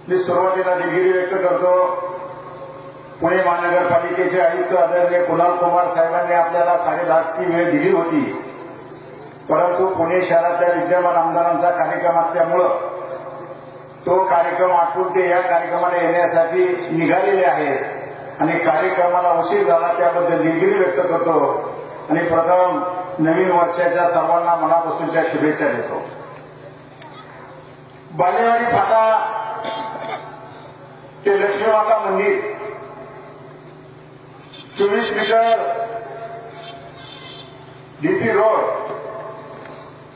मी सुरुवातीला दिलगिरी व्यक्त करतो. पुणे महानगरपालिकेचे आयुक्त आदरणीय कुणाल कुमार साहेबांनी आपल्याला 10:30ची वेळ दिली होती, परंतु पुणे शहराच्या विद्यमान आमदारांचा कार्यक्रम असल्यामुळं तो कार्यक्रम आटपून ते या कार्यक्रमाला येण्यासाठी निघालेले आहेत आणि कार्यक्रमाला उशीर झाला त्याबद्दल दिलगिरी व्यक्त करतो आणि प्रथम नवीन वर्षाच्या सर्वांना मनापासूनच्या शुभेच्छा देतो. बालेवाडी फाटा ते लक्ष्मीमाता मंदिर 24 मीटर डीपी रोड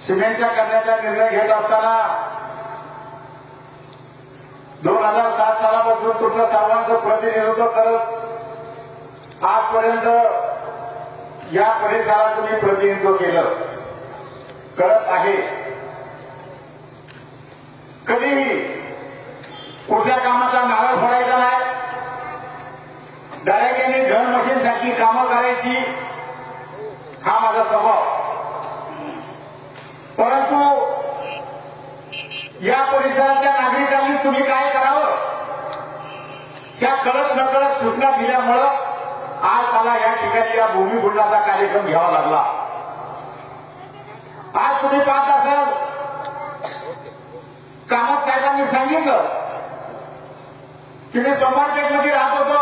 सिमेंटच्या करण्याचा निर्णय घेत असताना 2007 सालापासून तुमचं सर्वांचं प्रतिनिधित्व करत आजपर्यंत या परिसराचं मी प्रतिनिधित्व करत आहे. कधीही कुठल्या कामाचा नारळ फोडायचा नाही, डायरेक्टली घन मशीनसाठी कामं करायची हा माझा स्वभाव. परंतु या परिसरातल्या नागरिकांनी तुम्ही काय करावं त्या कळत नकळत सूचना दिल्यामुळं आज मला या ठिकाणी या भूमिपूजनाचा कार्यक्रम घ्यावा लागला. आज तुम्ही पाहत असाल कामत साहेबांनी सांगितलं की मी सोमवारपेठमध्ये राहत होतो,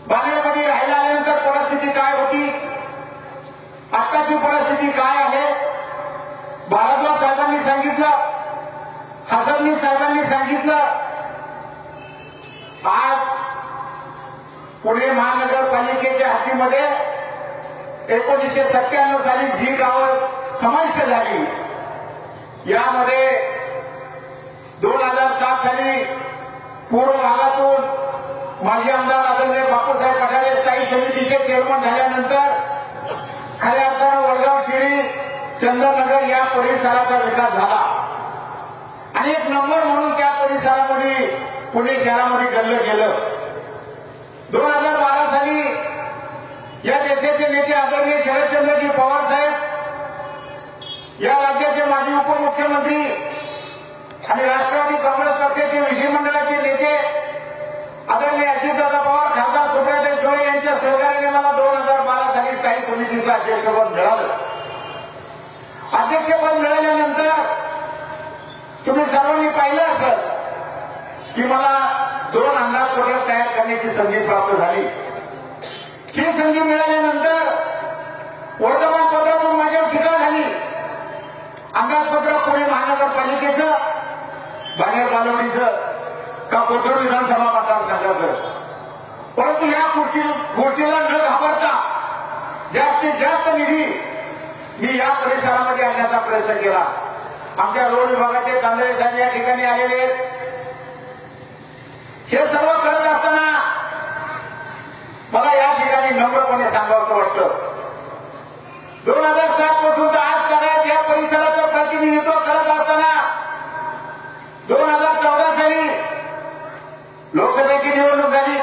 बानेरमध्ये राहायला आल्यानंतर परिस्थिती काय होती, आत्ताची परिस्थिती काय आहे. भारद्वाज साहेबांनी सांगितलं, हसननी साहेबांनी सांगितलं. आज पुणे महानगरपालिकेच्या हद्दीमध्ये 1997 साली जी गावं समाविष्ट झाली, यामध्ये 2007 साली पूर्व भागातून माजी आमदार आदरणीय बापूसाहेब पठारे स्थायी समितीचे चेअरमन झाल्यानंतर खऱ्या अर्थानं वडगाव शिरी चंद्रनगर या परिसराचा विकास झाला आणि एक नंबर म्हणून त्या परिसरामध्ये पुणे शहरामध्ये गल्लं गेलं. 2012 साली या देशाचे नेते आदरणीय शरदचंद्रजी पवार साहेब, या राज्याचे माजी उपमुख्यमंत्री आणि राष्ट्रवादी काँग्रेस पक्षाचे विधिमंडळाचे नेते आदरणीय अजितदादा पवार, खासदार सुप्रियाताई सुळे यांच्या सहकार्याने मला 2012 साली स्थायी समितीचं अध्यक्षपद मिळालं. अध्यक्षपद मिळाल्यानंतर तुम्ही सर्वांनी पाहिलं असेल की मला 2 अंदाजपत्रक तयार करण्याची संधी प्राप्त झाली. ही संधी मिळाल्यानंतर वर्तमानपत्रातून माझ्यावर टीका झाली. अंदाजपत्र पुणे महानगरपालिकेचं, बानेर बालवडीचं का कोथरूड विधानसभा मतदारसंघाचं. परंतु या गोष्टीला न घाबरता जास्तीत जास्त निधी मी या परिसरामध्ये आणण्याचा प्रयत्न केला. आमच्या रोड विभागाचे कांदळे साहेब या ठिकाणी आलेले आहेत. हे सर्व करत असताना मला या ठिकाणी नम्रपणे सांगावंसं वाटतं, 2007 पासून तर आज काळात या परिसराचं प्रतिनिधित्व करत असताना 2014 साली लोकसभेची निवडणूक झाली,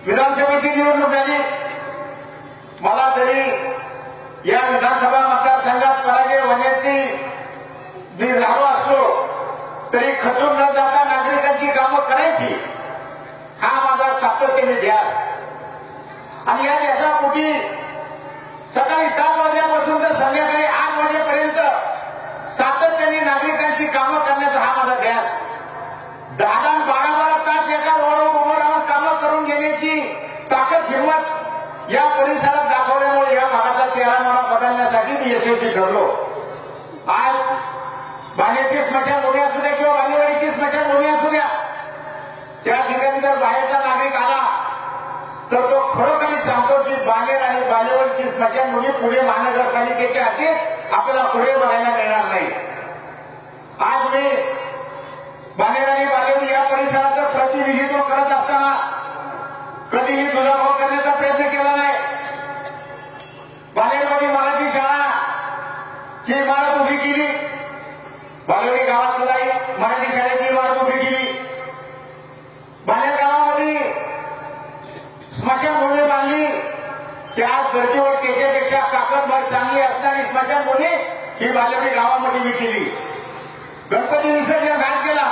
विधानसभेची निवडणूक झाली. मला तरी या विधानसभा मतदारसंघात पराजय होण्याची मी झालो असलो तरी खचून न जाता नागरिकांची कामं करायची हा माझा सातत्याने ध्यास. आणि या ध्यासापोटी सकाळी 7 वाजल्यापासून तर संध्याकाळी 8 वाजेपर्यंत सातत्याने नागरिकांची कामं करण्याचा हा माझा ध्यास. 10-12 तास एका रोडवर उभं राहून कामं करून घेण्याची ताकद हिंमत या परिसरात दाखवल्यामुळे या भागातला चेहरा मला बदलण्यासाठी मी यशस्वी ठरलो. आज बानेरची स्मशानभूमी असू द्या किंवा बालेवाडीची स्मशानभूमी असू द्या, त्या ठिकाणी जर बाहेरचा नागरिक आला तर तो खरोखरीच सांगतो की बानेर आणि बालेवाडीची स्मशानभूमी पुणे महानगरपालिकेच्या हद्दीत आपल्याला पुढे बघायला मिळणार नाही. आज मी बानेर आणि बालेवाडी या परिसराचं प्रतिनिधित्व करत असताना कधीही दुजाभाव करण्याचा प्रयत्न केला नाही. बानेरमध्ये मराठी शाळाची इमारत उभी केली, बालेवाडी गावात सुद्धा मराठी शाळेची इमारत उभी केली. बानेर गावामध्ये स्मशानभूमी बांधली, त्या धर्तीवर त्याच्यापेक्षा ताकदभर चांगली असणारी स्मशानभूमी ही बालेवाडी गावामध्ये उभी केली. गणपती विसर्जन घाट केला,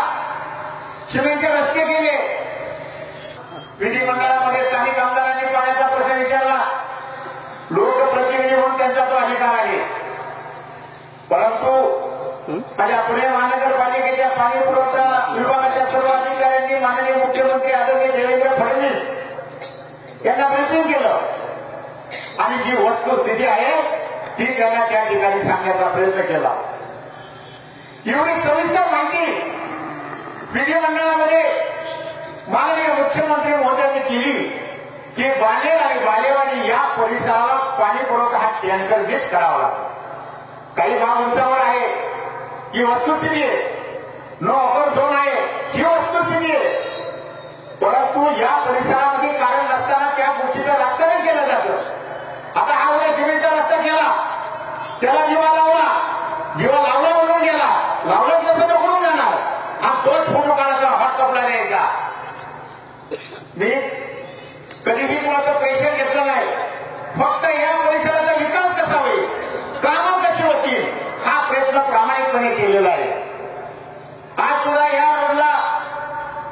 माझ्या पुणे महानगरपालिकेच्या पाणी पुरवठा विभागाच्या सर्व अधिकाऱ्यांनी माननीय मुख्यमंत्री आदरणीय देवेंद्र फडणवीस यांना ब्रीफिंग केलं आणि जी वस्तुस्थिती आहे ती त्यांना त्या ठिकाणी सांगण्याचा प्रयत्न केला. एवढी सविस्तर माहिती विधिमंडळामध्ये माननीय मुख्यमंत्री महोदयांनी केली की बालेर आणि बालेवाडी या परिसराला पाणी पुरवठा हा टँकरनेच करावा लागतो. काही भाग उंचावर आहे ही वस्तुस्थिती आहे, नो ऑफर झोन आहे ही वस्तुस्थिती आहे. परंतु या परिसरामध्ये कारण नसताना त्या गोष्टीचं राजकारण केलं जातं. आता हा उद्या शिमेचा रस्ता केला, त्याला दिवा लावला, दिवा लावला म्हणून गेला, लावलं तसं नको जाणार. हा तोच फोटो काढायचा, व्हॉट्सअपला द्यायचा. मी कधीही कोणाचं पैसे घेतलं नाही, फक्त या परिसराचा विकास कसा होईल, कामं कशी होतील हा प्रयत्न प्रामाणिकपणे केलेला आहे. आज सुद्धा या रोडला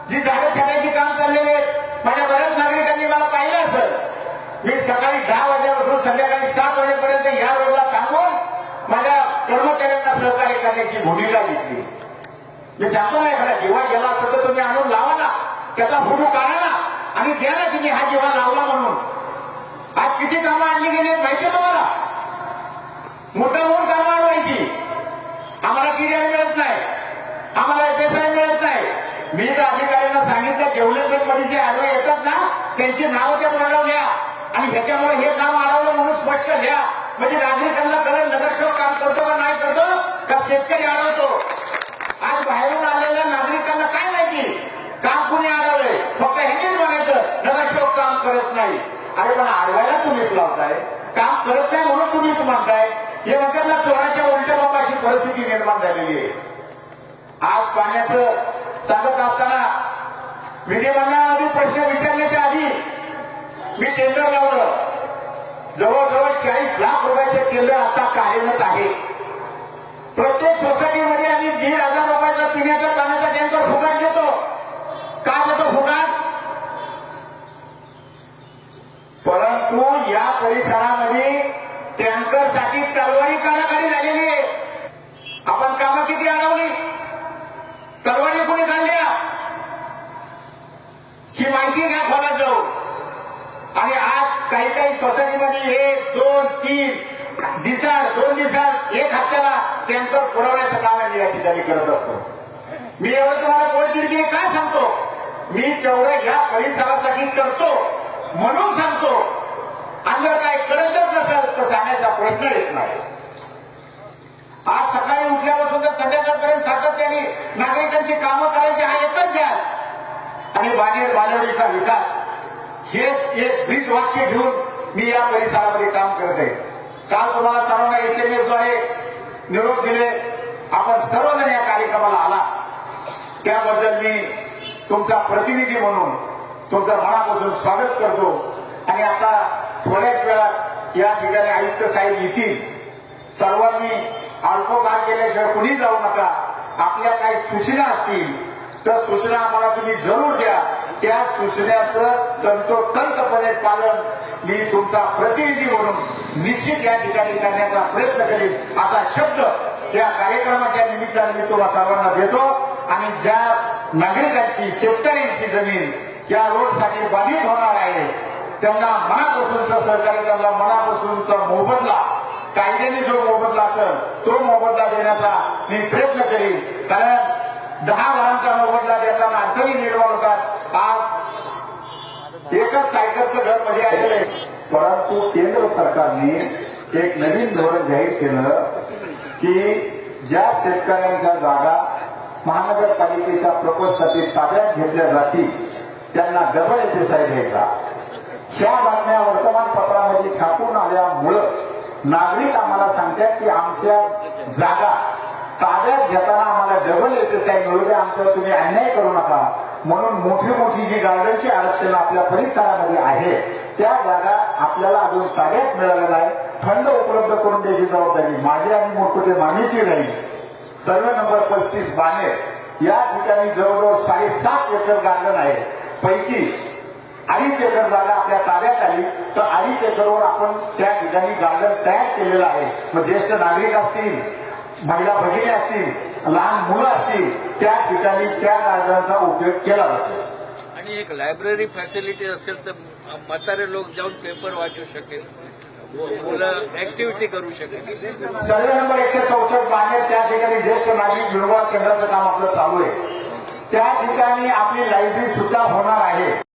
जी झाडं छाटायची काम चाललेली आहेत, माझ्या बऱ्याच नागरिकांनी मला पाहिलं असेल. मी सकाळी 10 वाजल्यापासून संध्याकाळी 7 वाजेपर्यंत या रोडला थांबून माझ्या कर्मचाऱ्यांना सहकार्य करण्याची भूमिका घेतली. मी सांगतो ना, एखादा दिवा गेला असं तर तुम्ही आणून लावा ना, त्याचा फोटो काढा ना आणि द्या ना तुम्ही हा दिवा लावला म्हणून. आज किती कामं आणली गेली माहिती तुम्हाला. मोठं होऊन कामं आणवायची, आम्हाला किराया मिळत नाही, आम्हाला FSI मिळत नाही. मी तर अधिकाऱ्यांना सांगितलं डेव्हलपमेंट मध्ये जे आडवे येतात ना त्यांची नावं त्या बोर्डावर घ्या आणि ह्याच्यामुळे हे काम अडवलं म्हणून स्पष्ट घ्या, म्हणजे नागरिकांना कळेल नगरसेवक काम करतो का नाही करतो का शेतकरी अडवतो. आज बाहेरून आलेल्या नागरिकांना काय माहिती काम कुणी अडवलंय, फक्त ह्यानेच म्हणायचं नगरसेवक काम करत नाही. अरे पण अडवायला तुम्हीच लावताय, काम करत नाही म्हणून तुम्हीच म्हणताय. हे म्हणतात ना चोराच्या उलट्या बाबा अशी परिस्थिती निर्माण झालेली आहे. आज पाण्याचं सांगत असताना विधिमंडळामध्ये प्रश्न विचारण्याच्या आधी मी टेंडर लावलं. जवळजवळ 40 लाख रुपयाचं टेंडर आता कार्यरत आहे. प्रत्येक सोसायटीमध्ये आम्ही 1,500 रुपयाचा पिण्याच्या पाण्याचा टँकर फुकट देतो. का देतो फुकट? परंतु या परिसरामध्ये टँकरसाठी तलवारी काढाकाढी झालेली आहे. आपण कामं किती अडवली, तलवारी कोणी काढल्या ही माहिती घ्या खोलात जाऊ. आणि आज काही काही सोसायटीमध्ये 1, 2, 3 दिवसात 2 दिवसात 1 हप्त्याला टँकर पुरवण्याचं काम आम्ही या ठिकाणी करत असतो. मी एवढं तुम्हाला पोटतिडकीने काय सांगतो, मी तेवढं या परिसरासाठी करतो म्हणून सांगतो. आणि जर काय कळतच नसेल तर सांगण्याचा प्रश्न येत नाही. आज सकाळी उठल्यापासून तर संध्याकाळपर्यंत सातत्याने नागरिकांची कामं करायची हा एकच ध्यास आणि बालेवाडीचा विकास हेच एक ब्रीद वाक्य घेऊन मी या परिसरामध्ये काम करत आहे. काल तुम्हाला सर्वांना SMS द्वारे निरोप दिले, आपण सर्वजण या कार्यक्रमाला आला त्याबद्दल मी तुमचा प्रतिनिधी म्हणून तुमचं मनापासून स्वागत करतो. आणि आता थोड्याच वेळात या ठिकाणी आयुक्त साहेब येतील. सर्वांनी अल्पकार केल्याशिवाय कुणी जाऊ नका. आपल्या काही सूचना असतील तर सूचना आम्हाला तुम्ही जरूर द्या. त्या सूचनेचं तंतोतंतपणे पालन मी तुमचा प्रतिनिधी म्हणून निश्चित या ठिकाणी करण्याचा प्रयत्न करेन असा शब्द या कार्यक्रमाच्या निमित्ताने मी तुम्हाला सर्वांना देतो. आणि ज्या नागरिकांची शेतकऱ्यांची जमीन या रोडसाठी बाधित होणार आहे त्यांना मनापासूनचं सहकार्य, त्यांना मनापासूनचा मोबदला, कायद्याने जो मोबदला असेल तो मोबदला देण्याचा मी प्रयत्न करेन. कारण 10 घरांचा मोबदला देताना अडचणी निर्माण होतात. आज एकच सायकलचं घर मध्ये आलेलं आहे. परंतु केंद्र सरकारने एक नवीन धोरण जाहीर केलं की ज्या शेतकऱ्यांच्या जागा महानगरपालिकेच्या प्रकोष्ठातील ताब्यात घेतल्या जातील त्यांना डबल FSI द्यायचा. ह्या बातम्या वर्तमानपत्रामध्ये छापून आल्यामुळं नागरिक आम्हाला सांगतात की आमच्या जागा ताब्यात घेताना आम्हाला डबल FSI मिळू द्या, आमच्यावर तुम्ही अन्याय करू नका. म्हणून मोठी जी गार्डनची आरक्षण आपल्या परिसरामध्ये आहे त्या जागा आपल्याला अजून ताब्यात मिळाल्या नाही. फंड उपलब्ध करून द्यायची जबाबदारी माझी आणि मोठमोठे मागणीची राहील. सर्वे नंबर 35 बानेर या ठिकाणी जवळजवळ 7.5 एकर गार्डन आहे. पैकी 2.5 एकर जागा आपल्या ताब्यात आली तर 2.5 एकरवर आपण त्या ठिकाणी गार्डन तयार केलेलं आहे. मग ज्येष्ठ नागरिक असतील, महिला भगिनी असतील, लहान मुलं असतील, त्या ठिकाणी त्या कागदाचा उपयोग केला जातो. आणि एक लायब्ररी फॅसिलिटी असेल तर म्हातारे लोक जाऊन पेपर वाचू शकेल, मुलं ऍक्टिव्हिटी करू शकेल. सर्वे नंबर 164 बाहेर त्या ठिकाणी ज्येष्ठ नागरिक विनोद केंद्राचं काम आपलं चालू आहे. त्या ठिकाणी आपली लायब्ररी सुद्धा होणार आहे.